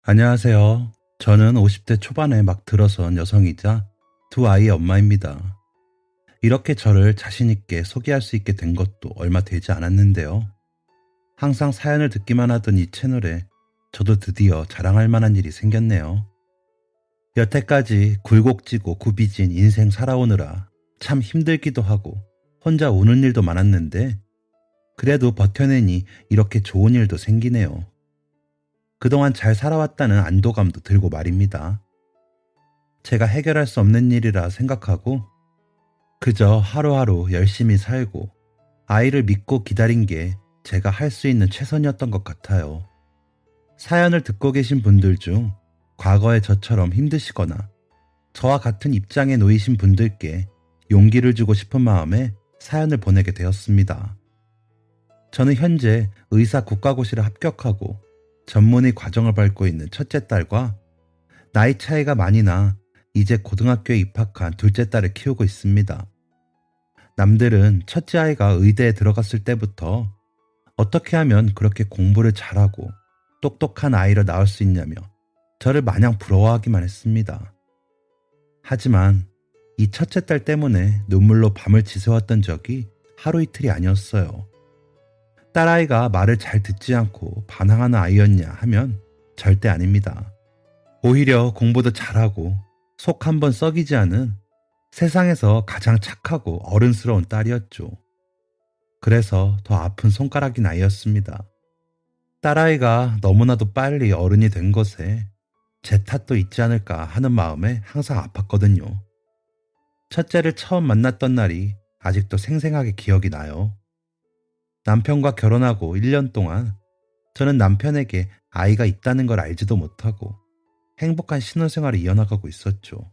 안녕하세요. 저는 50대 초반에 막 들어선 여성이자 두 아이의 엄마입니다. 이렇게 저를 자신있게 소개할 수 있게 된 것도 얼마 되지 않았는데요. 항상 사연을 듣기만 하던 이 채널에 저도 드디어 자랑할 만한 일이 생겼네요. 여태까지 굴곡지고 굽이진 인생 살아오느라 참 힘들기도 하고 혼자 우는 일도 많았는데 그래도 버텨내니 이렇게 좋은 일도 생기네요. 그동안 잘 살아왔다는 안도감도 들고 말입니다. 제가 해결할 수 없는 일이라 생각하고 그저 하루하루 열심히 살고 아이를 믿고 기다린 게 제가 할 수 있는 최선이었던 것 같아요. 사연을 듣고 계신 분들 중 과거에 저처럼 힘드시거나 저와 같은 입장에 놓이신 분들께 용기를 주고 싶은 마음에 사연을 보내게 되었습니다. 저는 현재 의사 국가고시를 합격하고 전문의 과정을 밟고 있는 첫째 딸과 나이 차이가 많이 나 이제 고등학교에 입학한 둘째 딸을 키우고 있습니다. 남들은 첫째 아이가 의대에 들어갔을 때부터 어떻게 하면 그렇게 공부를 잘하고 똑똑한 아이를 낳을 수 있냐며 저를 마냥 부러워하기만 했습니다. 하지만 이 첫째 딸 때문에 눈물로 밤을 지새웠던 적이 하루 이틀이 아니었어요. 딸아이가 말을 잘 듣지 않고 반항하는 아이였냐 하면 절대 아닙니다. 오히려 공부도 잘하고 속 한번 썩이지 않은 세상에서 가장 착하고 어른스러운 딸이었죠. 그래서 더 아픈 손가락인 아이였습니다. 딸아이가 너무나도 빨리 어른이 된 것에 제 탓도 있지 않을까 하는 마음에 항상 아팠거든요. 첫째를 처음 만났던 날이 아직도 생생하게 기억이 나요. 남편과 결혼하고 1년 동안 저는 남편에게 아이가 있다는 걸 알지도 못하고 행복한 신혼생활을 이어나가고 있었죠.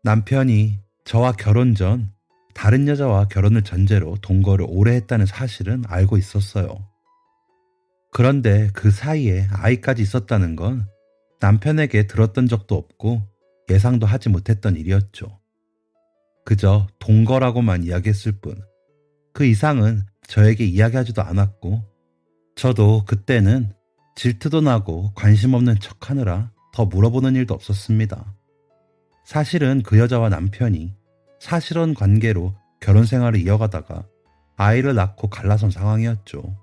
남편이 저와 결혼 전 다른 여자와 결혼을 전제로 동거를 오래 했다는 사실은 알고 있었어요. 그런데 그 사이에 아이까지 있었다는 건 남편에게 들었던 적도 없고 예상도 하지 못했던 일이었죠. 그저 동거라고만 이야기했을 뿐 그 이상은 저에게 이야기하지도 않았고 저도 그때는 질투도 나고 관심 없는 척하느라 더 물어보는 일도 없었습니다. 사실은 그 여자와 남편이 사실혼 관계로 결혼 생활을 이어가다가 아이를 낳고 갈라선 상황이었죠.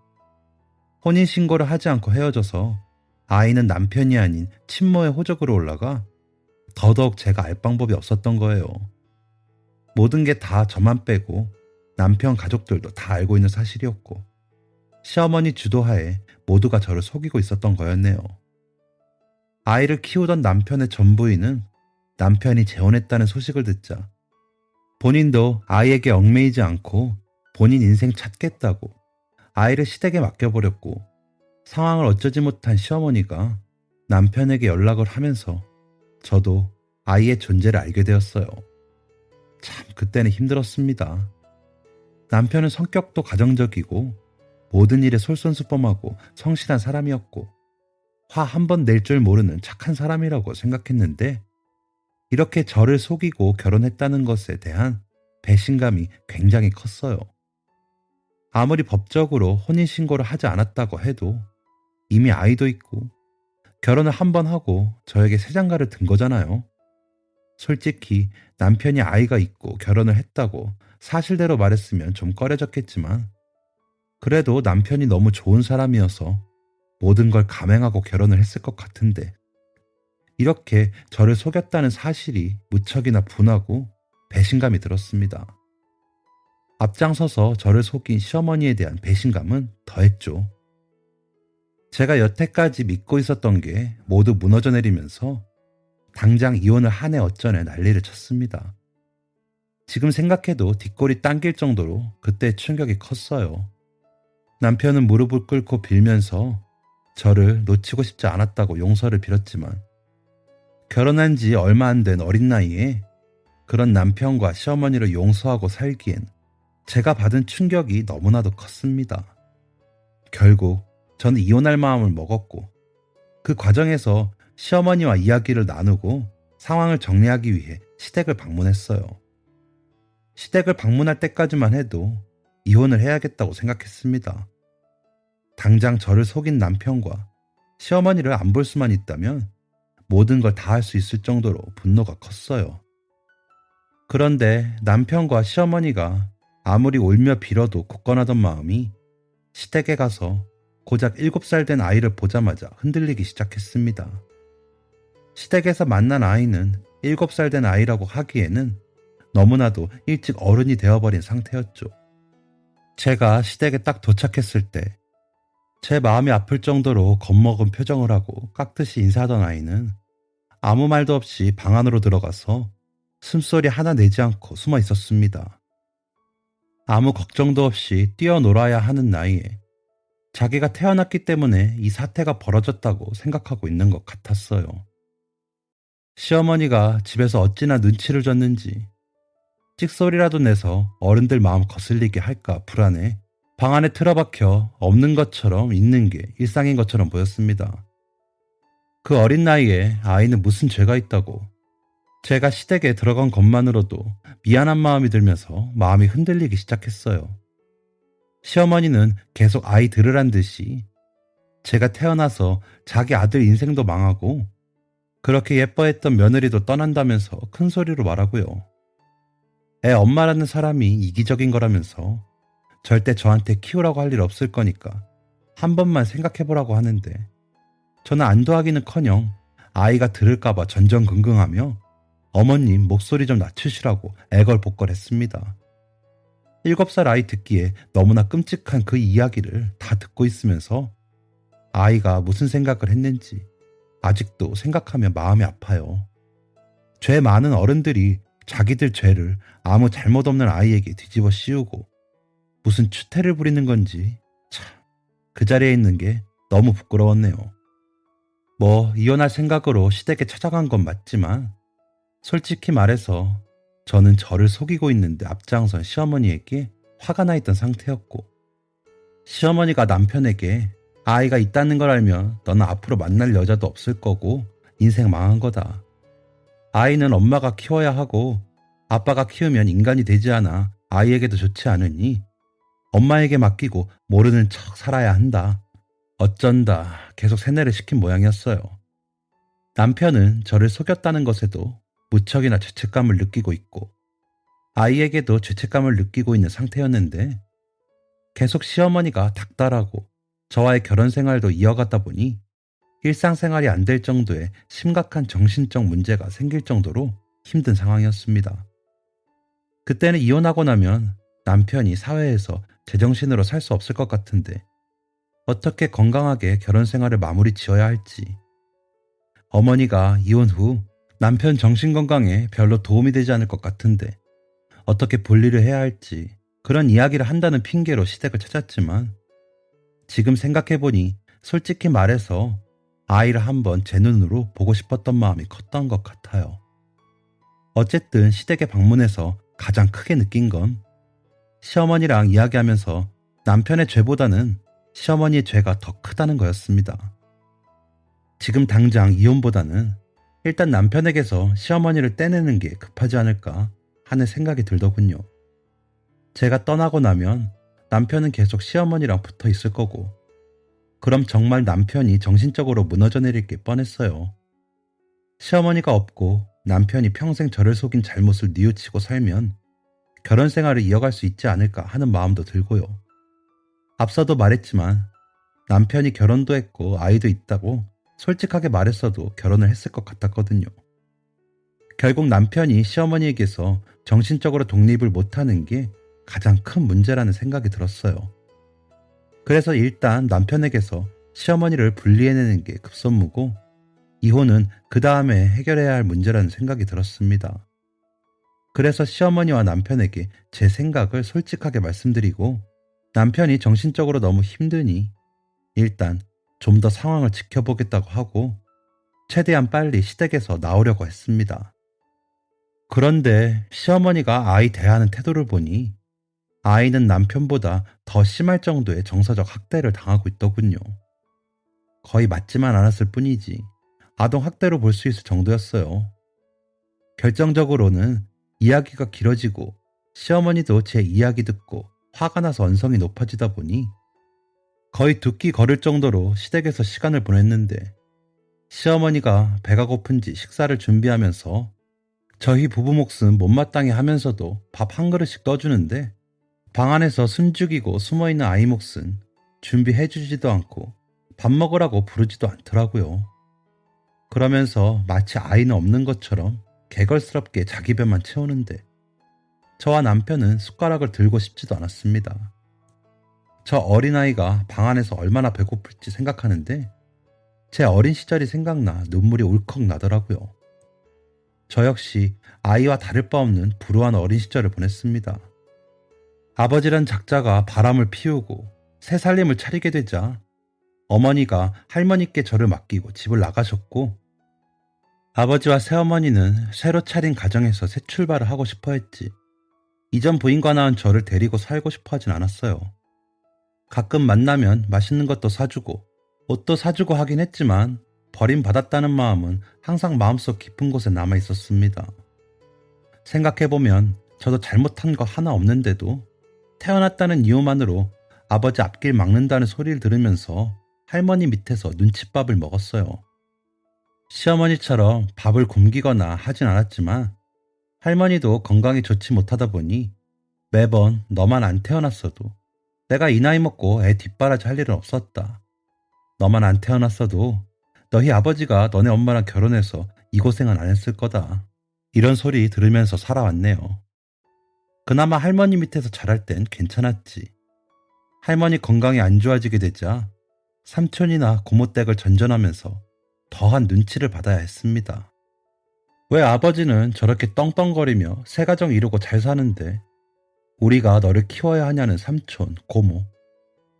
혼인신고를 하지 않고 헤어져서 아이는 남편이 아닌 친모의 호적으로 올라가 더더욱 제가 알 방법이 없었던 거예요. 모든 게 다 저만 빼고 남편 가족들도 다 알고 있는 사실이었고 시어머니 주도하에 모두가 저를 속이고 있었던 거였네요. 아이를 키우던 남편의 전부인은 남편이 재혼했다는 소식을 듣자 본인도 아이에게 얽매이지 않고 본인 인생 찾겠다고 아이를 시댁에 맡겨버렸고 상황을 어쩌지 못한 시어머니가 남편에게 연락을 하면서 저도 아이의 존재를 알게 되었어요. 참 그때는 힘들었습니다. 남편은 성격도 가정적이고 모든 일에 솔선수범하고 성실한 사람이었고 화 한 번 낼 줄 모르는 착한 사람이라고 생각했는데 이렇게 저를 속이고 결혼했다는 것에 대한 배신감이 굉장히 컸어요. 아무리 법적으로 혼인신고를 하지 않았다고 해도 이미 아이도 있고 결혼을 한 번 하고 저에게 새 장가를 든 거잖아요. 솔직히 남편이 아이가 있고 결혼을 했다고 사실대로 말했으면 좀 꺼려졌겠지만 그래도 남편이 너무 좋은 사람이어서 모든 걸 감행하고 결혼을 했을 것 같은데 이렇게 저를 속였다는 사실이 무척이나 분하고 배신감이 들었습니다. 앞장서서 저를 속인 시어머니에 대한 배신감은 더했죠. 제가 여태까지 믿고 있었던 게 모두 무너져 내리면서 당장 이혼을 하네 어쩌네 난리를 쳤습니다. 지금 생각해도 뒷골이 당길 정도로 그때 충격이 컸어요. 남편은 무릎을 꿇고 빌면서 저를 놓치고 싶지 않았다고 용서를 빌었지만 결혼한 지 얼마 안 된 어린 나이에 그런 남편과 시어머니를 용서하고 살기엔 제가 받은 충격이 너무나도 컸습니다. 결국 저는 이혼할 마음을 먹었고 그 과정에서 시어머니와 이야기를 나누고 상황을 정리하기 위해 시댁을 방문했어요. 시댁을 방문할 때까지만 해도 이혼을 해야겠다고 생각했습니다. 당장 저를 속인 남편과 시어머니를 안 볼 수만 있다면 모든 걸 다 할 수 있을 정도로 분노가 컸어요. 그런데 남편과 시어머니가 아무리 울며 빌어도 굳건하던 마음이 시댁에 가서 고작 7살 된 아이를 보자마자 흔들리기 시작했습니다. 시댁에서 만난 아이는 7살 된 아이라고 하기에는 너무나도 일찍 어른이 되어버린 상태였죠. 제가 시댁에 딱 도착했을 때 제 마음이 아플 정도로 겁먹은 표정을 하고 깍듯이 인사하던 아이는 아무 말도 없이 방 안으로 들어가서 숨소리 하나 내지 않고 숨어 있었습니다. 아무 걱정도 없이 뛰어놀아야 하는 나이에 자기가 태어났기 때문에 이 사태가 벌어졌다고 생각하고 있는 것 같았어요. 시어머니가 집에서 어찌나 눈치를 줬는지 찍소리라도 내서 어른들 마음 거슬리게 할까 불안해 방 안에 틀어박혀 없는 것처럼 있는 게 일상인 것처럼 보였습니다. 그 어린 나이에 아이는 무슨 죄가 있다고 제가 시댁에 들어간 것만으로도 미안한 마음이 들면서 마음이 흔들리기 시작했어요. 시어머니는 계속 아이 들으란 듯이 제가 태어나서 자기 아들 인생도 망하고 그렇게 예뻐했던 며느리도 떠난다면서 큰 소리로 말하고요. 애 엄마라는 사람이 이기적인 거라면서 절대 저한테 키우라고 할 일 없을 거니까 한 번만 생각해보라고 하는데 저는 안도하기는커녕 아이가 들을까봐 전전긍긍하며 어머님 목소리 좀 낮추시라고 애걸복걸했습니다. 7살 아이 듣기에 너무나 끔찍한 그 이야기를 다 듣고 있으면서 아이가 무슨 생각을 했는지 아직도 생각하면 마음이 아파요. 죄 많은 어른들이 자기들 죄를 아무 잘못 없는 아이에게 뒤집어 씌우고 무슨 추태를 부리는 건지 참 그 자리에 있는 게 너무 부끄러웠네요. 뭐 이혼할 생각으로 시댁에 찾아간 건 맞지만 솔직히 말해서 저는 저를 속이고 있는데 앞장선 시어머니에게 화가 나 있던 상태였고 시어머니가 남편에게 아이가 있다는 걸 알면 너는 앞으로 만날 여자도 없을 거고 인생 망한 거다. 아이는 엄마가 키워야 하고 아빠가 키우면 인간이 되지 않아 아이에게도 좋지 않으니 엄마에게 맡기고 모르는 척 살아야 한다. 어쩐다 계속 세뇌를 시킨 모양이었어요. 남편은 저를 속였다는 것에도 무척이나 죄책감을 느끼고 있고 아이에게도 죄책감을 느끼고 있는 상태였는데 계속 시어머니가 닥달하고 저와의 결혼 생활도 이어가다 보니 일상생활이 안 될 정도의 심각한 정신적 문제가 생길 정도로 힘든 상황이었습니다. 그때는 이혼하고 나면 남편이 사회에서 제정신으로 살 수 없을 것 같은데 어떻게 건강하게 결혼 생활을 마무리 지어야 할지 어머니가 이혼 후 남편 정신건강에 별로 도움이 되지 않을 것 같은데 어떻게 분리를 해야 할지 그런 이야기를 한다는 핑계로 시댁을 찾았지만 지금 생각해보니 솔직히 말해서 아이를 한번 제 눈으로 보고 싶었던 마음이 컸던 것 같아요. 어쨌든 시댁에 방문해서 가장 크게 느낀 건 시어머니랑 이야기하면서 남편의 죄보다는 시어머니의 죄가 더 크다는 거였습니다. 지금 당장 이혼보다는 일단 남편에게서 시어머니를 떼내는 게 급하지 않을까 하는 생각이 들더군요. 제가 떠나고 나면 남편은 계속 시어머니랑 붙어 있을 거고 그럼 정말 남편이 정신적으로 무너져 내릴 게 뻔했어요. 시어머니가 없고 남편이 평생 저를 속인 잘못을 뉘우치고 살면 결혼 생활을 이어갈 수 있지 않을까 하는 마음도 들고요. 앞서도 말했지만 남편이 결혼도 했고 아이도 있다고 솔직하게 말했어도 결혼을 했을 것 같았거든요. 결국 남편이 시어머니에게서 정신적으로 독립을 못하는 게 가장 큰 문제라는 생각이 들었어요. 그래서 일단 남편에게서 시어머니를 분리해내는 게 급선무고 이혼은 그 다음에 해결해야 할 문제라는 생각이 들었습니다. 그래서 시어머니와 남편에게 제 생각을 솔직하게 말씀드리고 남편이 정신적으로 너무 힘드니 일단 좀 더 상황을 지켜보겠다고 하고 최대한 빨리 시댁에서 나오려고 했습니다. 그런데 시어머니가 아이 대하는 태도를 보니 아이는 남편보다 더 심할 정도의 정서적 학대를 당하고 있더군요. 거의 맞지만 않았을 뿐이지 아동학대로 볼 수 있을 정도였어요. 결정적으로는 이야기가 길어지고 시어머니도 제 이야기 듣고 화가 나서 언성이 높아지다 보니 거의 두 끼 걸을 정도로 시댁에서 시간을 보냈는데 시어머니가 배가 고픈지 식사를 준비하면서 저희 부부 몫은 못마땅해 하면서도 밥 한 그릇씩 떠주는데 방 안에서 숨죽이고 숨어있는 아이 몫은 준비해주지도 않고 밥 먹으라고 부르지도 않더라고요. 그러면서 마치 아이는 없는 것처럼 개걸스럽게 자기 배만 채우는데 저와 남편은 숟가락을 들고 싶지도 않았습니다. 저 어린아이가 방 안에서 얼마나 배고플지 생각하는데 제 어린 시절이 생각나 눈물이 울컥 나더라고요. 저 역시 아이와 다를 바 없는 불우한 어린 시절을 보냈습니다. 아버지란 작자가 바람을 피우고 새 살림을 차리게 되자 어머니가 할머니께 저를 맡기고 집을 나가셨고 아버지와 새어머니는 새로 차린 가정에서 새 출발을 하고 싶어 했지 이전 부인과 낳은 저를 데리고 살고 싶어 하진 않았어요. 가끔 만나면 맛있는 것도 사주고 옷도 사주고 하긴 했지만 버림받았다는 마음은 항상 마음속 깊은 곳에 남아 있었습니다. 생각해보면 저도 잘못한 거 하나 없는데도 태어났다는 이유만으로 아버지 앞길 막는다는 소리를 들으면서 할머니 밑에서 눈칫밥을 먹었어요. 시어머니처럼 밥을 굶기거나 하진 않았지만 할머니도 건강이 좋지 못하다 보니 매번 너만 안 태어났어도 내가 이 나이 먹고 애 뒷바라지 할 일은 없었다. 너만 안 태어났어도 너희 아버지가 너네 엄마랑 결혼해서 이 고생은 안 했을 거다. 이런 소리 들으면서 살아왔네요. 그나마 할머니 밑에서 자랄 땐 괜찮았지. 할머니 건강이 안 좋아지게 되자 삼촌이나 고모 댁을 전전하면서 더한 눈치를 받아야 했습니다. 왜 아버지는 저렇게 떵떵거리며 새 가정 이루고 잘 사는데 우리가 너를 키워야 하냐는 삼촌, 고모,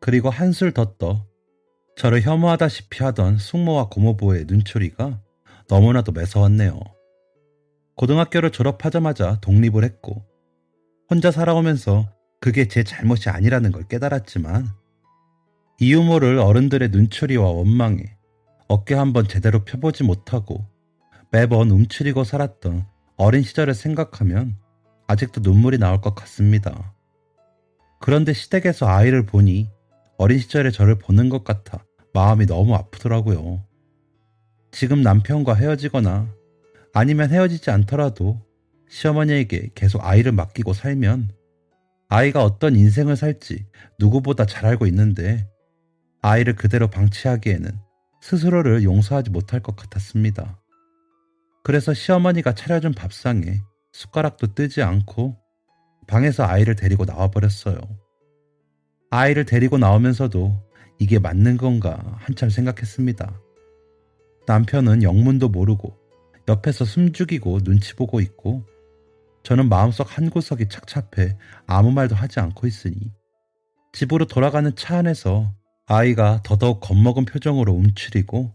그리고 한술 더 떠 저를 혐오하다시피 하던 숙모와 고모부의 눈초리가 너무나도 매서웠네요. 고등학교를 졸업하자마자 독립을 했고 혼자 살아오면서 그게 제 잘못이 아니라는 걸 깨달았지만 이유 모를 어른들의 눈초리와 원망에 어깨 한번 제대로 펴보지 못하고 매번 움츠리고 살았던 어린 시절을 생각하면 아직도 눈물이 나올 것 같습니다. 그런데 시댁에서 아이를 보니 어린 시절의 저를 보는 것 같아 마음이 너무 아프더라고요. 지금 남편과 헤어지거나 아니면 헤어지지 않더라도 시어머니에게 계속 아이를 맡기고 살면 아이가 어떤 인생을 살지 누구보다 잘 알고 있는데 아이를 그대로 방치하기에는 스스로를 용서하지 못할 것 같았습니다. 그래서 시어머니가 차려준 밥상에 숟가락도 뜨지 않고 방에서 아이를 데리고 나와버렸어요. 아이를 데리고 나오면서도 이게 맞는 건가 한참 생각했습니다. 남편은 영문도 모르고 옆에서 숨죽이고 눈치 보고 있고 저는 마음속 한 구석이 착잡해 아무 말도 하지 않고 있으니 집으로 돌아가는 차 안에서 아이가 더더욱 겁먹은 표정으로 움츠리고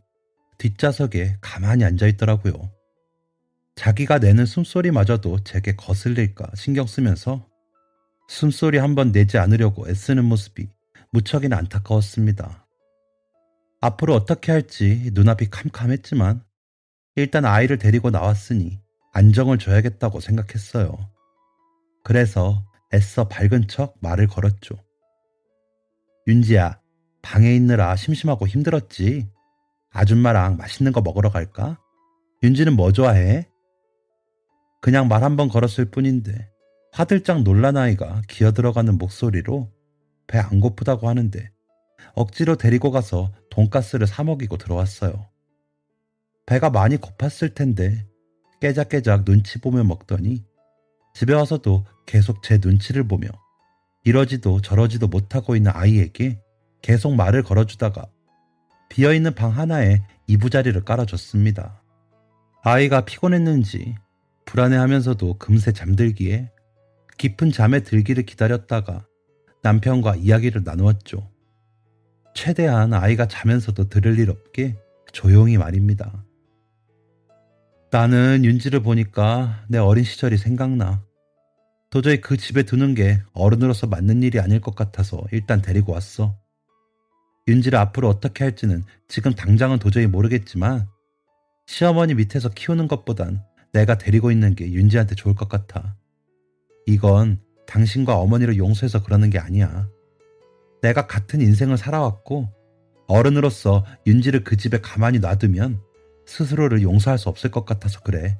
뒷좌석에 가만히 앉아있더라고요. 자기가 내는 숨소리마저도 제게 거슬릴까 신경 쓰면서 숨소리 한번 내지 않으려고 애쓰는 모습이 무척이나 안타까웠습니다. 앞으로 어떻게 할지 눈앞이 캄캄했지만 일단 아이를 데리고 나왔으니 안정을 줘야겠다고 생각했어요. 그래서 애써 밝은 척 말을 걸었죠. 윤지야, 방에 있느라 심심하고 힘들었지? 아줌마랑 맛있는 거 먹으러 갈까? 윤지는 뭐 좋아해? 그냥 말 한번 걸었을 뿐인데 화들짝 놀란 아이가 기어들어가는 목소리로 배 안 고프다고 하는데 억지로 데리고 가서 돈가스를 사 먹이고 들어왔어요. 배가 많이 고팠을 텐데 깨작깨작 눈치 보며 먹더니 집에 와서도 계속 제 눈치를 보며 이러지도 저러지도 못하고 있는 아이에게 계속 말을 걸어주다가 비어있는 방 하나에 이부자리를 깔아줬습니다. 아이가 피곤했는지 불안해하면서도 금세 잠들기에 깊은 잠에 들기를 기다렸다가 남편과 이야기를 나누었죠. 최대한 아이가 자면서도 들을 일 없게 조용히 말입니다. 나는 윤지를 보니까 내 어린 시절이 생각나. 도저히 그 집에 두는 게 어른으로서 맞는 일이 아닐 것 같아서 일단 데리고 왔어. 윤지를 앞으로 어떻게 할지는 지금 당장은 도저히 모르겠지만 시어머니 밑에서 키우는 것보단 내가 데리고 있는 게 윤지한테 좋을 것 같아. 이건 당신과 어머니를 용서해서 그러는 게 아니야. 내가 같은 인생을 살아왔고 어른으로서 윤지를 그 집에 가만히 놔두면 스스로를 용서할 수 없을 것 같아서 그래.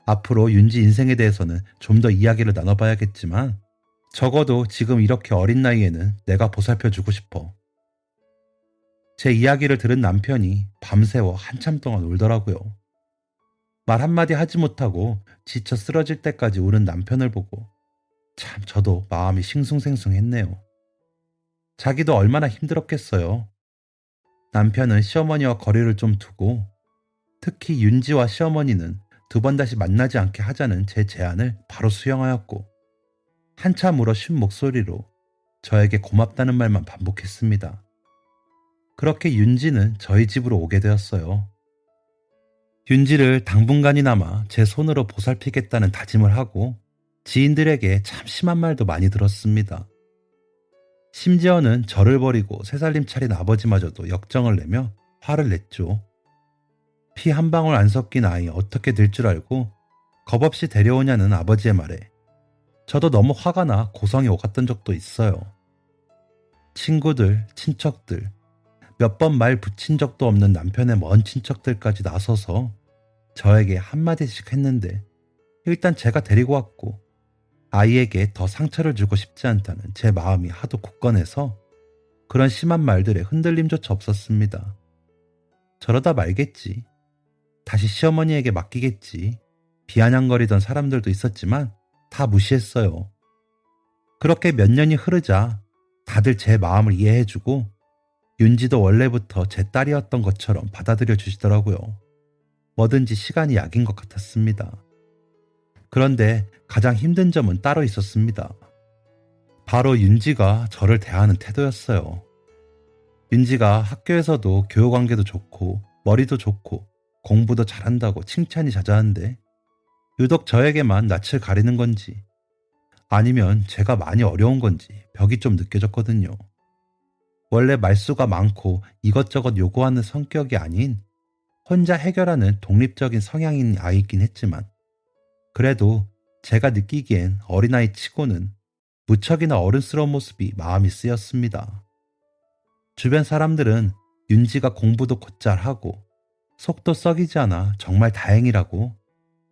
앞으로 윤지 인생에 대해서는 좀 더 이야기를 나눠봐야겠지만 적어도 지금 이렇게 어린 나이에는 내가 보살펴주고 싶어. 제 이야기를 들은 남편이 밤새워 한참 동안 울더라고요. 말 한마디 하지 못하고 지쳐 쓰러질 때까지 우는 남편을 보고 참 저도 마음이 싱숭생숭했네요. 자기도 얼마나 힘들었겠어요. 남편은 시어머니와 거리를 좀 두고 특히 윤지와 시어머니는 두 번 다시 만나지 않게 하자는 제 제안을 바로 수용하였고 한참 울어 쉰 목소리로 저에게 고맙다는 말만 반복했습니다. 그렇게 윤지는 저희 집으로 오게 되었어요. 윤지를 당분간이나마 제 손으로 보살피겠다는 다짐을 하고 지인들에게 참 심한 말도 많이 들었습니다. 심지어는 저를 버리고 새살림 차린 아버지마저도 역정을 내며 화를 냈죠. 피 한 방울 안 섞인 아이 어떻게 될 줄 알고 겁없이 데려오냐는 아버지의 말에 저도 너무 화가 나 고성이 오갔던 적도 있어요. 친구들, 친척들, 몇 번 말 붙인 적도 없는 남편의 먼 친척들까지 나서서 저에게 한마디씩 했는데 일단 제가 데리고 왔고 아이에게 더 상처를 주고 싶지 않다는 제 마음이 하도 굳건해서 그런 심한 말들에 흔들림조차 없었습니다. 저러다 말겠지. 다시 시어머니에게 맡기겠지. 비아냥거리던 사람들도 있었지만 다 무시했어요. 그렇게 몇 년이 흐르자 다들 제 마음을 이해해주고 윤지도 원래부터 제 딸이었던 것처럼 받아들여 주시더라고요. 뭐든지 시간이 약인 것 같았습니다. 그런데 가장 힘든 점은 따로 있었습니다. 바로 윤지가 저를 대하는 태도였어요. 윤지가 학교에서도 교우관계도 좋고 머리도 좋고 공부도 잘한다고 칭찬이 자자한데 유독 저에게만 낯을 가리는 건지 아니면 제가 많이 어려운 건지 벽이 좀 느껴졌거든요. 원래 말수가 많고 이것저것 요구하는 성격이 아닌 혼자 해결하는 독립적인 성향인 아이이긴 했지만 그래도 제가 느끼기엔 어린아이 치고는 무척이나 어른스러운 모습이 마음이 쓰였습니다. 주변 사람들은 윤지가 공부도 곧잘 하고 속도 썩이지 않아 정말 다행이라고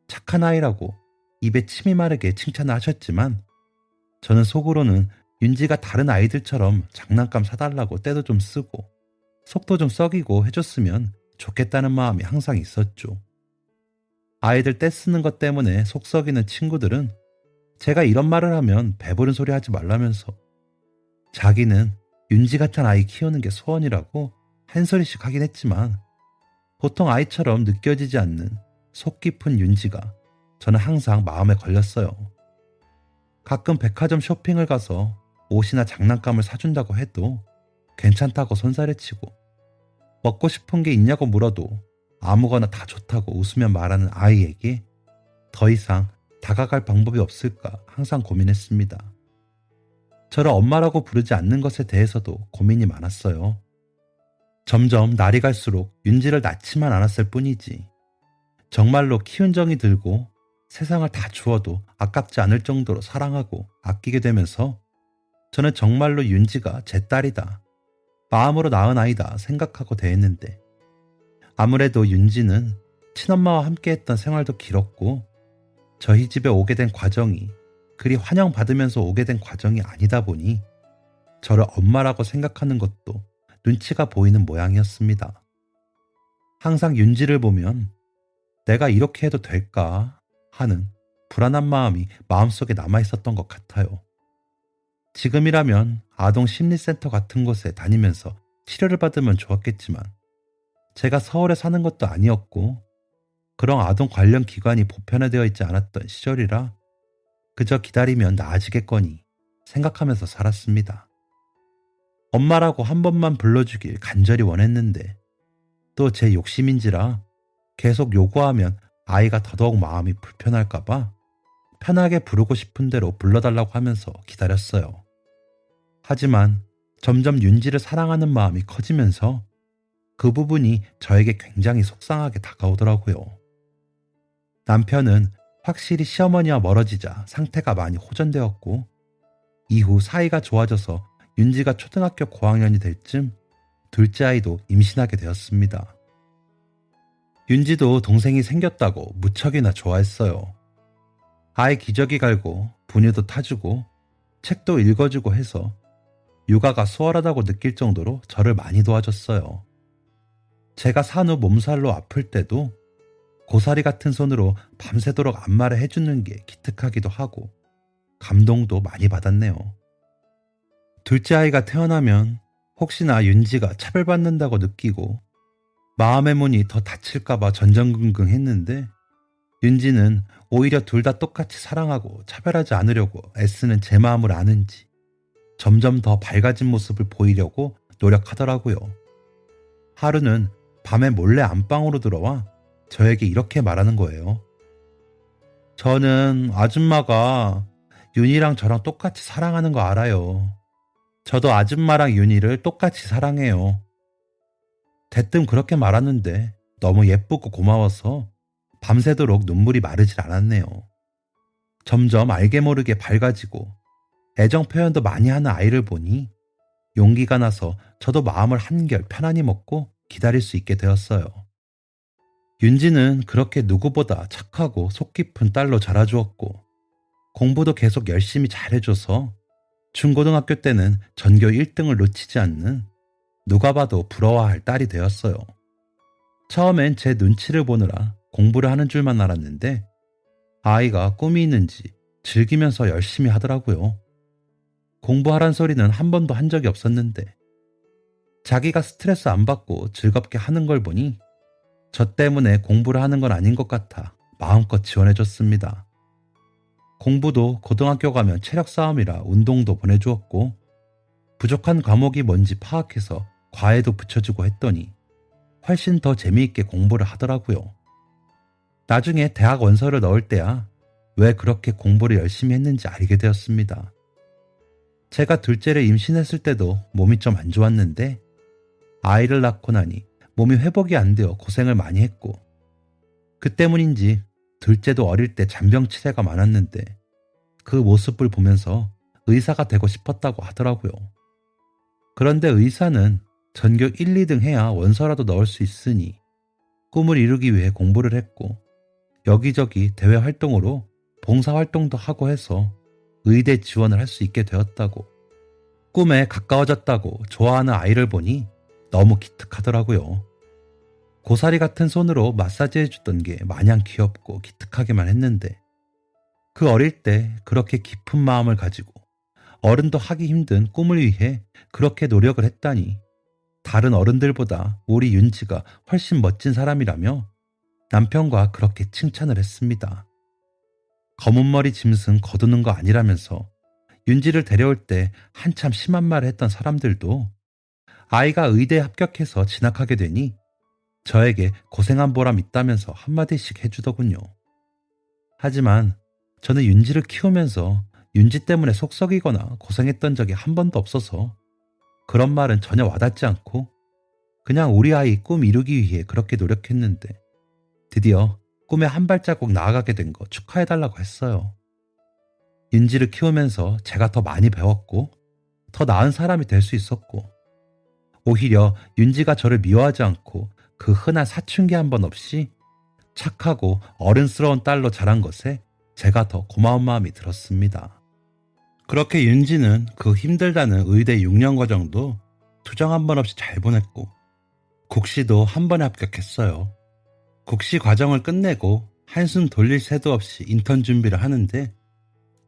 착한 아이라고 입에 침이 마르게 칭찬을 하셨지만 저는 속으로는 윤지가 다른 아이들처럼 장난감 사달라고 때도 좀 쓰고 속도 좀 썩이고 해줬으면 좋겠다는 마음이 항상 있었죠. 아이들 떼 쓰는 것 때문에 속 썩이는 친구들은 제가 이런 말을 하면 배부른 소리 하지 말라면서 자기는 윤지 같은 아이 키우는 게 소원이라고 한 소리씩 하긴 했지만 보통 아이처럼 느껴지지 않는 속 깊은 윤지가 저는 항상 마음에 걸렸어요. 가끔 백화점 쇼핑을 가서 옷이나 장난감을 사준다고 해도 괜찮다고 손살에 치고 먹고 싶은 게 있냐고 물어도 아무거나 다 좋다고 웃으며 말하는 아이에게 더 이상 다가갈 방법이 없을까 항상 고민했습니다. 저를 엄마라고 부르지 않는 것에 대해서도 고민이 많았어요. 점점 날이 갈수록 윤지를 낳지만 않았을 뿐이지 정말로 키운 정이 들고 세상을 다 주어도 아깝지 않을 정도로 사랑하고 아끼게 되면서 저는 정말로 윤지가 제 딸이다. 마음으로 낳은 아이다 생각하고 대했는데 아무래도 윤지는 친엄마와 함께했던 생활도 길었고 저희 집에 오게 된 과정이 그리 환영받으면서 오게 된 과정이 아니다 보니 저를 엄마라고 생각하는 것도 눈치가 보이는 모양이었습니다. 항상 윤지를 보면 내가 이렇게 해도 될까 하는 불안한 마음이 마음속에 남아있었던 것 같아요. 지금이라면 아동 심리센터 같은 곳에 다니면서 치료를 받으면 좋았겠지만 제가 서울에 사는 것도 아니었고 그런 아동 관련 기관이 보편화되어 있지 않았던 시절이라 그저 기다리면 나아지겠거니 생각하면서 살았습니다. 엄마라고 한 번만 불러주길 간절히 원했는데 또 제 욕심인지라 계속 요구하면 아이가 더더욱 마음이 불편할까봐 편하게 부르고 싶은 대로 불러달라고 하면서 기다렸어요. 하지만 점점 윤지를 사랑하는 마음이 커지면서 그 부분이 저에게 굉장히 속상하게 다가오더라고요. 남편은 확실히 시어머니와 멀어지자 상태가 많이 호전되었고 이후 사이가 좋아져서 윤지가 초등학교 고학년이 될 쯤 둘째 아이도 임신하게 되었습니다. 윤지도 동생이 생겼다고 무척이나 좋아했어요. 아이 기저귀 갈고 분유도 타주고 책도 읽어주고 해서 육아가 수월하다고 느낄 정도로 저를 많이 도와줬어요. 제가 산후 몸살로 아플 때도 고사리 같은 손으로 밤새도록 안마를 해주는 게 기특하기도 하고 감동도 많이 받았네요. 둘째 아이가 태어나면 혹시나 윤지가 차별받는다고 느끼고 마음의 문이 더 닫힐까봐 전전긍긍 했는데 윤지는 오히려 둘 다 똑같이 사랑하고 차별하지 않으려고 애쓰는 제 마음을 아는지 점점 더 밝아진 모습을 보이려고 노력하더라고요. 하루는 밤에 몰래 안방으로 들어와 저에게 이렇게 말하는 거예요. 저는 아줌마가 윤이랑 저랑 똑같이 사랑하는 거 알아요. 저도 아줌마랑 윤이를 똑같이 사랑해요. 대뜸 그렇게 말하는데 너무 예쁘고 고마워서 밤새도록 눈물이 마르질 않았네요. 점점 알게 모르게 밝아지고 애정 표현도 많이 하는 아이를 보니 용기가 나서 저도 마음을 한결 편안히 먹고 기다릴 수 있게 되었어요. 윤지는 그렇게 누구보다 착하고 속 깊은 딸로 자라주었고 공부도 계속 열심히 잘해줘서 중고등학교 때는 전교 1등을 놓치지 않는 누가 봐도 부러워할 딸이 되었어요. 처음엔 제 눈치를 보느라 공부를 하는 줄만 알았는데 아이가 꿈이 있는지 즐기면서 열심히 하더라고요. 공부하란 소리는 한 번도 한 적이 없었는데 자기가 스트레스 안 받고 즐겁게 하는 걸 보니 저 때문에 공부를 하는 건 아닌 것 같아 마음껏 지원해줬습니다. 공부도 고등학교 가면 체력 싸움이라 운동도 보내주었고 부족한 과목이 뭔지 파악해서 과외도 붙여주고 했더니 훨씬 더 재미있게 공부를 하더라고요. 나중에 대학 원서를 넣을 때야 왜 그렇게 공부를 열심히 했는지 알게 되었습니다. 제가 둘째를 임신했을 때도 몸이 좀 안 좋았는데 아이를 낳고 나니 몸이 회복이 안 되어 고생을 많이 했고 그 때문인지 둘째도 어릴 때 잔병 치레가 많았는데 그 모습을 보면서 의사가 되고 싶었다고 하더라고요. 그런데 의사는 전교 1, 2등 해야 원서라도 넣을 수 있으니 꿈을 이루기 위해 공부를 했고 여기저기 대외 활동으로 봉사활동도 하고 해서 의대 지원을 할 수 있게 되었다고 꿈에 가까워졌다고 좋아하는 아이를 보니 너무 기특하더라고요. 고사리 같은 손으로 마사지 해주던 게 마냥 귀엽고 기특하기만 했는데 그 어릴 때 그렇게 깊은 마음을 가지고 어른도 하기 힘든 꿈을 위해 그렇게 노력을 했다니 다른 어른들보다 우리 윤지가 훨씬 멋진 사람이라며 남편과 그렇게 칭찬을 했습니다. 검은 머리 짐승 거두는 거 아니라면서 윤지를 데려올 때 한참 심한 말을 했던 사람들도 아이가 의대에 합격해서 진학하게 되니 저에게 고생한 보람 있다면서 한마디씩 해주더군요. 하지만 저는 윤지를 키우면서 윤지 때문에 속 썩이거나 고생했던 적이 한 번도 없어서 그런 말은 전혀 와닿지 않고 그냥 우리 아이 꿈 이루기 위해 그렇게 노력했는데 드디어 꿈에 한 발자국 나아가게 된 거 축하해달라고 했어요. 윤지를 키우면서 제가 더 많이 배웠고 더 나은 사람이 될 수 있었고 오히려 윤지가 저를 미워하지 않고 그 흔한 사춘기 한 번 없이 착하고 어른스러운 딸로 자란 것에 제가 더 고마운 마음이 들었습니다. 그렇게 윤지는 그 힘들다는 의대 6년 과정도 투정 한 번 없이 잘 보냈고 국시도 한 번에 합격했어요. 국시 과정을 끝내고 한숨 돌릴 새도 없이 인턴 준비를 하는데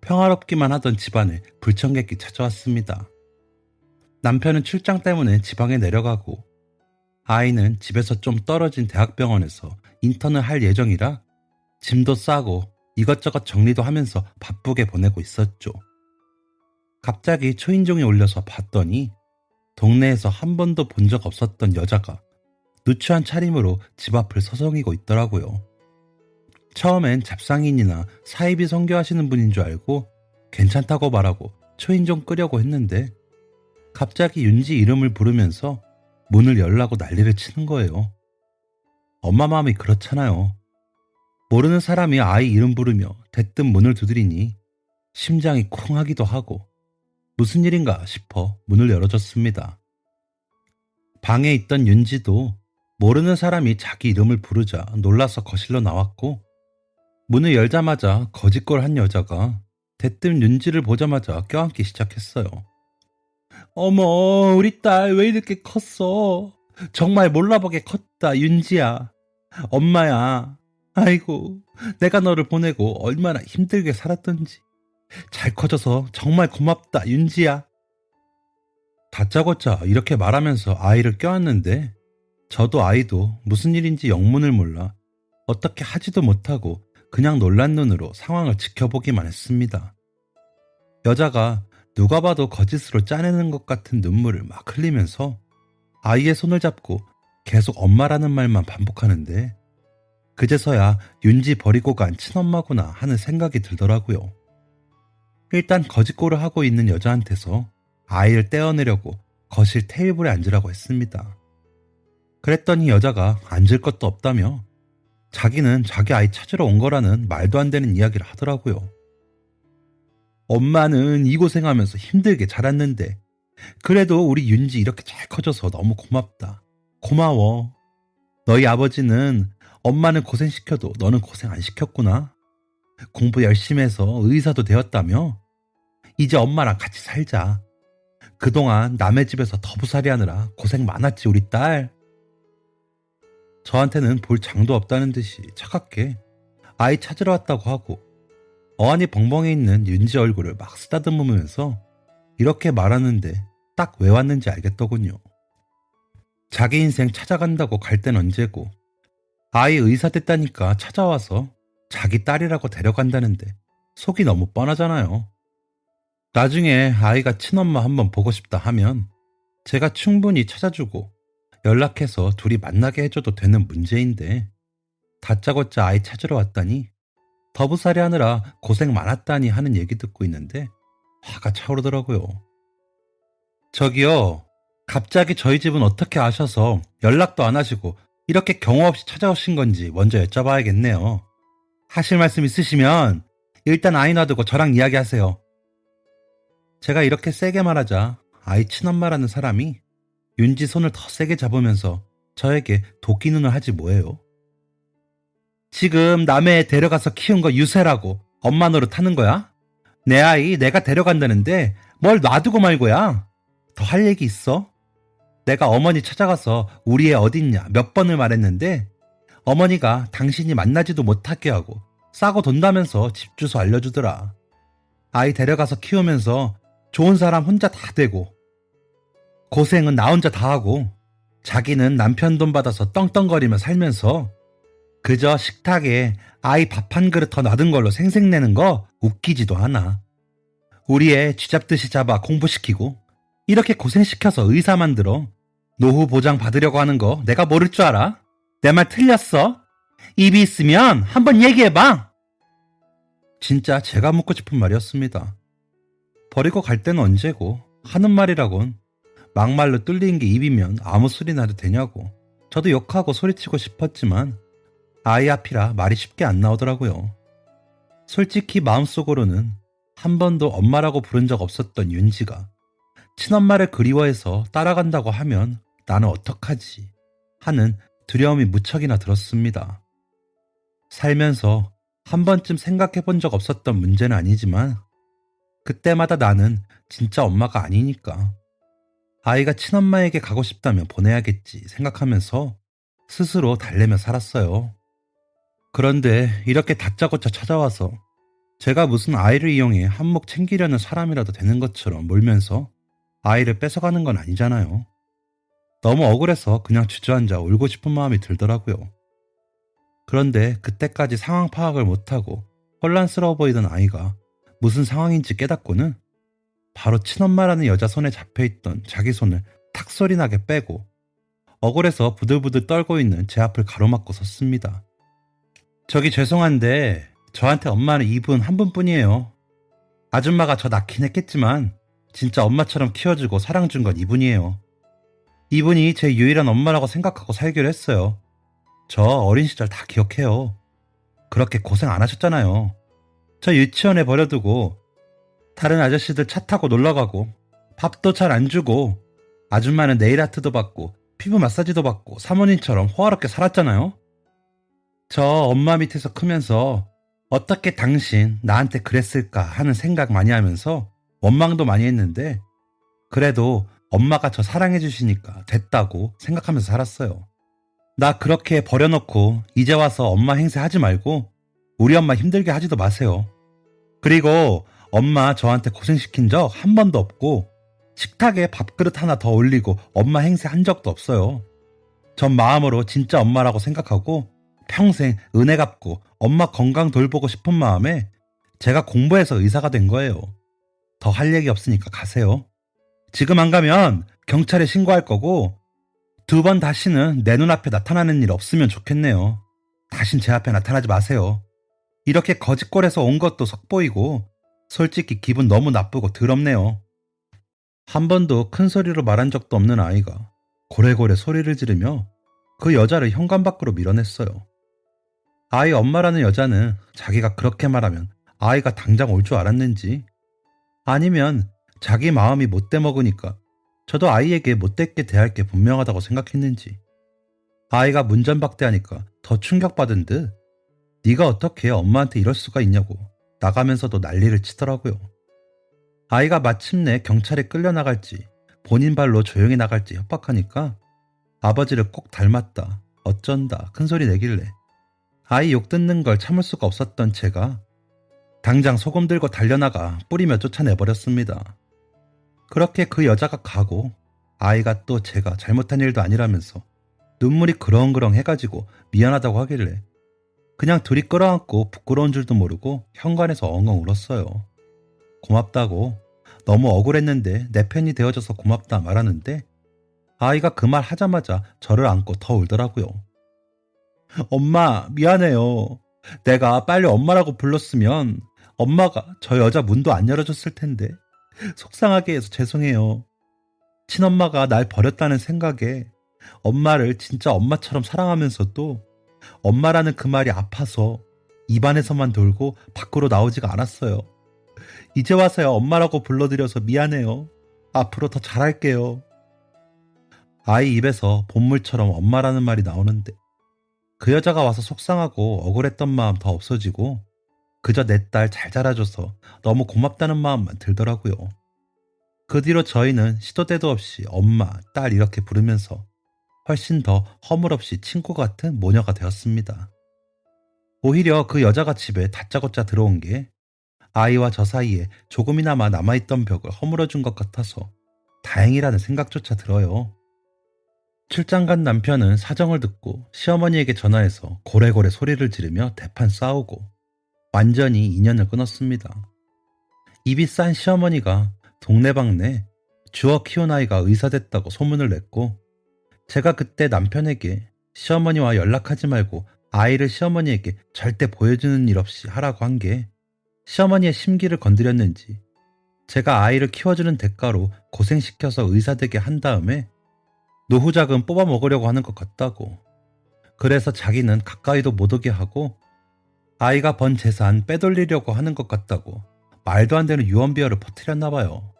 평화롭기만 하던 집안에 불청객이 찾아왔습니다. 남편은 출장 때문에 지방에 내려가고 아이는 집에서 좀 떨어진 대학병원에서 인턴을 할 예정이라 짐도 싸고 이것저것 정리도 하면서 바쁘게 보내고 있었죠. 갑자기 초인종이 울려서 봤더니 동네에서 한 번도 본 적 없었던 여자가 누추한 차림으로 집 앞을 서성이고 있더라고요. 처음엔 잡상인이나 사이비 선교하시는 분인 줄 알고 괜찮다고 말하고 초인종 끄려고 했는데 갑자기 윤지 이름을 부르면서 문을 열라고 난리를 치는 거예요. 엄마 마음이 그렇잖아요. 모르는 사람이 아이 이름 부르며 대뜸 문을 두드리니 심장이 쿵 하기도 하고 무슨 일인가 싶어 문을 열어줬습니다. 방에 있던 윤지도 모르는 사람이 자기 이름을 부르자 놀라서 거실로 나왔고, 문을 열자마자 거짓골 한 여자가 대뜸 윤지를 보자마자 껴안기 시작했어요. 어머, 우리 딸 왜 이렇게 컸어? 정말 몰라보게 컸다, 윤지야. 엄마야. 아이고, 내가 너를 보내고 얼마나 힘들게 살았던지. 잘 커져서 정말 고맙다, 윤지야. 다짜고짜 이렇게 말하면서 아이를 껴안는데, 저도 아이도 무슨 일인지 영문을 몰라 어떻게 하지도 못하고 그냥 놀란 눈으로 상황을 지켜보기만 했습니다. 여자가 누가 봐도 거짓으로 짜내는 것 같은 눈물을 막 흘리면서 아이의 손을 잡고 계속 엄마라는 말만 반복하는데, 그제서야 윤지 버리고 간 친엄마구나 하는 생각이 들더라고요. 일단 거짓골을 하고 있는 여자한테서 아이를 떼어내려고 거실 테이블에 앉으라고 했습니다. 그랬더니 여자가 앉을 것도 없다며 자기는 자기 아이 찾으러 온 거라는 말도 안 되는 이야기를 하더라고요. 엄마는 이 고생하면서 힘들게 자랐는데 그래도 우리 윤지 이렇게 잘 커져서 너무 고맙다. 고마워. 너희 아버지는 엄마는 고생시켜도 너는 고생 안 시켰구나. 공부 열심히 해서 의사도 되었다며? 이제 엄마랑 같이 살자. 그동안 남의 집에서 더부살이 하느라 고생 많았지, 우리 딸. 저한테는 볼 장도 없다는 듯이 차갑게 아이 찾으러 왔다고 하고, 어안이 벙벙해 있는 윤지 얼굴을 막 쓰다듬으면서 이렇게 말하는데 딱 왜 왔는지 알겠더군요. 자기 인생 찾아간다고 갈 땐 언제고, 아이 의사 됐다니까 찾아와서 자기 딸이라고 데려간다는데 속이 너무 뻔하잖아요. 나중에 아이가 친엄마 한번 보고 싶다 하면 제가 충분히 찾아주고 연락해서 둘이 만나게 해줘도 되는 문제인데, 다짜고짜 아이 찾으러 왔다니 더부살이 하느라 고생 많았다니 하는 얘기 듣고 있는데 화가 차오르더라고요. 저기요, 갑자기 저희 집은 어떻게 아셔서 연락도 안 하시고 이렇게 경호 없이 찾아오신 건지 먼저 여쭤봐야겠네요. 하실 말씀 있으시면 일단 아이 놔두고 저랑 이야기하세요. 제가 이렇게 세게 말하자 아이 친엄마라는 사람이 윤지 손을 더 세게 잡으면서 저에게 도끼 눈을 하지 뭐예요. 지금 남의 애 데려가서 키운 거 유세라고 엄마 노릇 하는 거야? 내 아이 내가 데려간다는데 뭘 놔두고 말고야. 더 할 얘기 있어? 내가 어머니 찾아가서 우리 애 어딨냐 몇 번을 말했는데 어머니가 당신이 만나지도 못하게 하고 싸고 돈다면서 집 주소 알려주더라. 아이 데려가서 키우면서 좋은 사람 혼자 다 되고 고생은 나 혼자 다 하고 자기는 남편 돈 받아서 떵떵거리며 살면서 그저 식탁에 아이 밥 한 그릇 더 놔둔 걸로 생색내는 거 웃기지도 않아. 우리 애 쥐잡듯이 잡아 공부시키고 이렇게 고생시켜서 의사 만들어 노후 보장 받으려고 하는 거 내가 모를 줄 알아? 내 말 틀렸어? 입이 있으면 한번 얘기해봐. 진짜 제가 묻고 싶은 말이었습니다. 버리고 갈 때는 언제고 하는 말이라곤 막말로 뚫린 게 입이면 아무 소리 나도 되냐고. 저도 욕하고 소리치고 싶었지만 아이 앞이라 말이 쉽게 안 나오더라고요. 솔직히 마음속으로는 한 번도 엄마라고 부른 적 없었던 윤지가 친엄마를 그리워해서 따라간다고 하면 나는 어떡하지 하는 두려움이 무척이나 들었습니다. 살면서 한 번쯤 생각해 본 적 없었던 문제는 아니지만 그때마다 나는 진짜 엄마가 아니니까 아이가 친엄마에게 가고 싶다면 보내야겠지 생각하면서 스스로 달래며 살았어요. 그런데 이렇게 다짜고짜 찾아와서 제가 무슨 아이를 이용해 한몫 챙기려는 사람이라도 되는 것처럼 몰면서 아이를 뺏어가는 건 아니잖아요. 너무 억울해서 그냥 주저앉아 울고 싶은 마음이 들더라고요. 그런데 그때까지 상황 파악을 못하고 혼란스러워 보이던 아이가 무슨 상황인지 깨닫고는 바로 친엄마라는 여자 손에 잡혀있던 자기 손을 탁 소리 나게 빼고 억울해서 부들부들 떨고 있는 제 앞을 가로막고 섰습니다. 저기 죄송한데 저한테 엄마는 이분 한 분뿐이에요. 아줌마가 저 낳긴 했겠지만 진짜 엄마처럼 키워주고 사랑 준 건 이분이에요. 이분이 제 유일한 엄마라고 생각하고 살기로 했어요. 저 어린 시절 다 기억해요. 그렇게 고생 안 하셨잖아요. 저 유치원에 버려두고 다른 아저씨들 차 타고 놀러 가고 밥도 잘 안 주고 아줌마는 네일 아트도 받고 피부 마사지도 받고 사모님처럼 호화롭게 살았잖아요. 저 엄마 밑에서 크면서 어떻게 당신 나한테 그랬을까 하는 생각 많이 하면서 원망도 많이 했는데 그래도 엄마가 저 사랑해 주시니까 됐다고 생각하면서 살았어요. 나 그렇게 버려놓고 이제 와서 엄마 행세하지 말고 우리 엄마 힘들게 하지도 마세요. 그리고 엄마 저한테 고생시킨 적 한 번도 없고 식탁에 밥그릇 하나 더 올리고 엄마 행세한 적도 없어요. 전 마음으로 진짜 엄마라고 생각하고 평생 은혜 갚고 엄마 건강 돌보고 싶은 마음에 제가 공부해서 의사가 된 거예요. 더 할 얘기 없으니까 가세요. 지금 안 가면 경찰에 신고할 거고 두 번 다시는 내 눈앞에 나타나는 일 없으면 좋겠네요. 다신 제 앞에 나타나지 마세요. 이렇게 거짓골에서 온 것도 속보이고 솔직히 기분 너무 나쁘고 더럽네요. 한 번도 큰 소리로 말한 적도 없는 아이가 고래고래 소리를 지르며 그 여자를 현관 밖으로 밀어냈어요. 아이 엄마라는 여자는 자기가 그렇게 말하면 아이가 당장 올 줄 알았는지 아니면 자기 마음이 못돼 먹으니까 저도 아이에게 못되게 대할 게 분명하다고 생각했는지 아이가 문전박대하니까 더 충격받은 듯 네가 어떻게 엄마한테 이럴 수가 있냐고 나가면서도 난리를 치더라고요. 아이가 마침내 경찰에 끌려나갈지 본인 발로 조용히 나갈지 협박하니까 아버지를 꼭 닮았다 어쩐다 큰소리 내길래 아이 욕 듣는 걸 참을 수가 없었던 제가 당장 소금 들고 달려나가 뿌리며 쫓아내버렸습니다. 그렇게 그 여자가 가고 아이가 또 제가 잘못한 일도 아니라면서 눈물이 그렁그렁 해가지고 미안하다고 하길래 그냥 둘이 끌어안고 부끄러운 줄도 모르고 현관에서 엉엉 울었어요. 고맙다고 너무 억울했는데 내 편이 되어줘서 고맙다 말하는데 아이가 그 말 하자마자 저를 안고 더 울더라고요. 엄마 미안해요. 내가 빨리 엄마라고 불렀으면 엄마가 저 여자 문도 안 열어줬을 텐데 속상하게 해서 죄송해요. 친엄마가 날 버렸다는 생각에 엄마를 진짜 엄마처럼 사랑하면서도 엄마라는 그 말이 아파서 입안에서만 돌고 밖으로 나오지가 않았어요. 이제 와서야 엄마라고 불러드려서 미안해요. 앞으로 더 잘할게요. 아이 입에서 본물처럼 엄마라는 말이 나오는데 그 여자가 와서 속상하고 억울했던 마음 더 없어지고 그저 내 딸 잘 자라줘서 너무 고맙다는 마음만 들더라고요. 그 뒤로 저희는 시도 때도 없이 엄마, 딸 이렇게 부르면서 훨씬 더 허물없이 친구 같은 모녀가 되었습니다. 오히려 그 여자가 집에 다짜고짜 들어온 게 아이와 저 사이에 조금이나마 남아있던 벽을 허물어준 것 같아서 다행이라는 생각조차 들어요. 출장 간 남편은 사정을 듣고 시어머니에게 전화해서 고래고래 소리를 지르며 대판 싸우고 완전히 인연을 끊었습니다. 입이 싼 시어머니가 동네방네 주워 키운 아이가 의사 됐다고 소문을 냈고 제가 그때 남편에게 시어머니와 연락하지 말고 아이를 시어머니에게 절대 보여주는 일 없이 하라고 한 게 시어머니의 심기를 건드렸는지 제가 아이를 키워주는 대가로 고생시켜서 의사 되게 한 다음에 노후자금 뽑아 먹으려고 하는 것 같다고. 그래서 자기는 가까이도 못 오게 하고 아이가 번 재산 빼돌리려고 하는 것 같다고 말도 안 되는 유언비어를 퍼뜨렸나 봐요.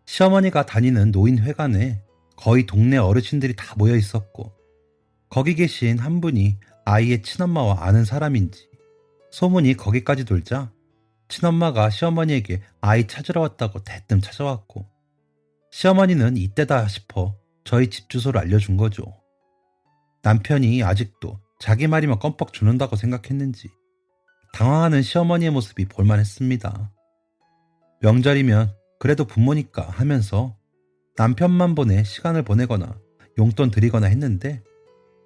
시어머니가 다니는 노인회관에 거의 동네 어르신들이 다 모여 있었고 거기 계신 한 분이 아이의 친엄마와 아는 사람인지 소문이 거기까지 돌자 친엄마가 시어머니에게 아이 찾으러 왔다고 대뜸 찾아왔고 시어머니는 이때다 싶어 저희 집 주소를 알려준 거죠. 남편이 아직도 자기 말이면 껌뻑 죽는다고 생각했는지 당황하는 시어머니의 모습이 볼만했습니다. 명절이면 그래도 부모니까 하면서 남편만 보내 시간을 보내거나 용돈 드리거나 했는데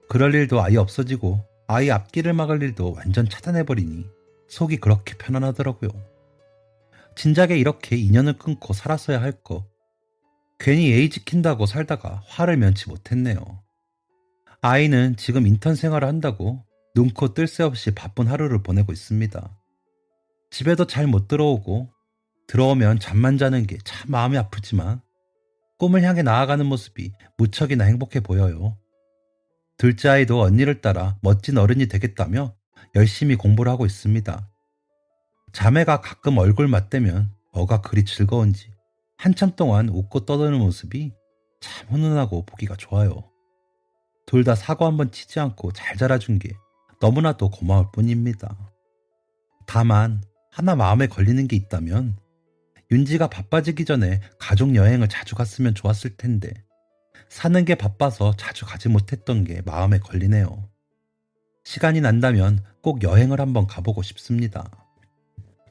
그럴 일도 아예 없어지고 아이 앞길을 막을 일도 완전 차단해버리니 속이 그렇게 편안하더라고요. 진작에 이렇게 인연을 끊고 살았어야 할 거 괜히 예의 지킨다고 살다가 화를 면치 못했네요. 아이는 지금 인턴 생활을 한다고 눈코 뜰 새 없이 바쁜 하루를 보내고 있습니다. 집에도 잘 못 들어오고 들어오면 잠만 자는 게 참 마음이 아프지만 꿈을 향해 나아가는 모습이 무척이나 행복해 보여요. 둘째 아이도 언니를 따라 멋진 어른이 되겠다며 열심히 공부를 하고 있습니다. 자매가 가끔 얼굴 맞대면 뭐가 그리 즐거운지 한참 동안 웃고 떠드는 모습이 참 훈훈하고 보기가 좋아요. 둘 다 사고 한번 치지 않고 잘 자라준 게 너무나도 고마울 뿐입니다. 다만 하나 마음에 걸리는 게 있다면 윤지가 바빠지기 전에 가족 여행을 자주 갔으면 좋았을 텐데 사는 게 바빠서 자주 가지 못했던 게 마음에 걸리네요. 시간이 난다면 꼭 여행을 한번 가보고 싶습니다.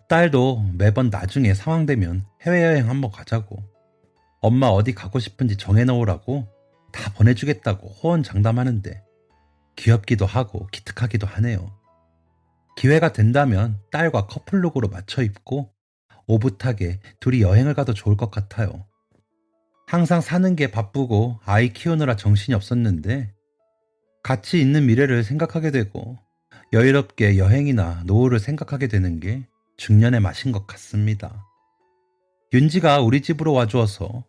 딸도 매번 나중에 상황 되면 해외여행 한번 가자고, 엄마 어디 가고 싶은지 정해놓으라고 다 보내주겠다고 호언장담하는데 귀엽기도 하고 기특하기도 하네요. 기회가 된다면 딸과 커플룩으로 맞춰 입고 오붓하게 둘이 여행을 가도 좋을 것 같아요. 항상 사는 게 바쁘고 아이 키우느라 정신이 없었는데 같이 있는 미래를 생각하게 되고 여유롭게 여행이나 노후를 생각하게 되는 게 중년의 맛인 것 같습니다. 윤지가 우리 집으로 와주어서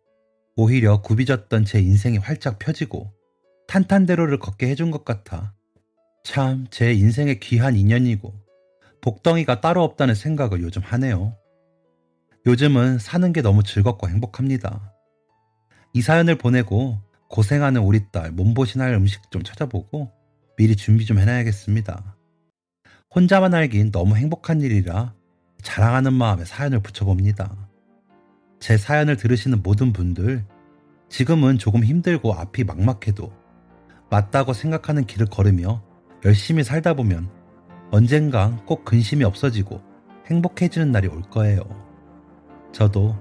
오히려 굽이졌던 제 인생이 활짝 펴지고 탄탄대로를 걷게 해준 것 같아 참 제 인생의 귀한 인연이고 복덩이가 따로 없다는 생각을 요즘 하네요. 요즘은 사는 게 너무 즐겁고 행복합니다. 이 사연을 보내고 고생하는 우리 딸 몸보신할 음식 좀 찾아보고 미리 준비 좀 해놔야겠습니다. 혼자만 알긴 너무 행복한 일이라 자랑하는 마음에 사연을 붙여봅니다. 제 사연을 들으시는 모든 분들, 지금은 조금 힘들고 앞이 막막해도 맞다고 생각하는 길을 걸으며 열심히 살다 보면 언젠간 꼭 근심이 없어지고 행복해지는 날이 올 거예요. 저도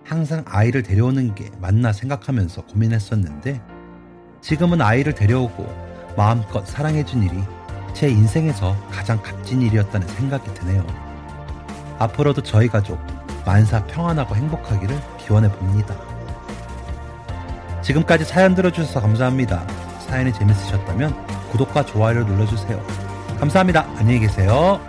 항상 아이를 데려오는 게 맞나 생각하면서 고민했었는데 지금은 아이를 데려오고 마음껏 사랑해준 일이 제 인생에서 가장 값진 일이었다는 생각이 드네요. 앞으로도 저희 가족 만사 평안하고 행복하기를 기원해 봅니다. 지금까지 사연 들어주셔서 감사합니다. 사연이 재밌으셨다면 구독과 좋아요를 눌러주세요. 감사합니다. 안녕히 계세요.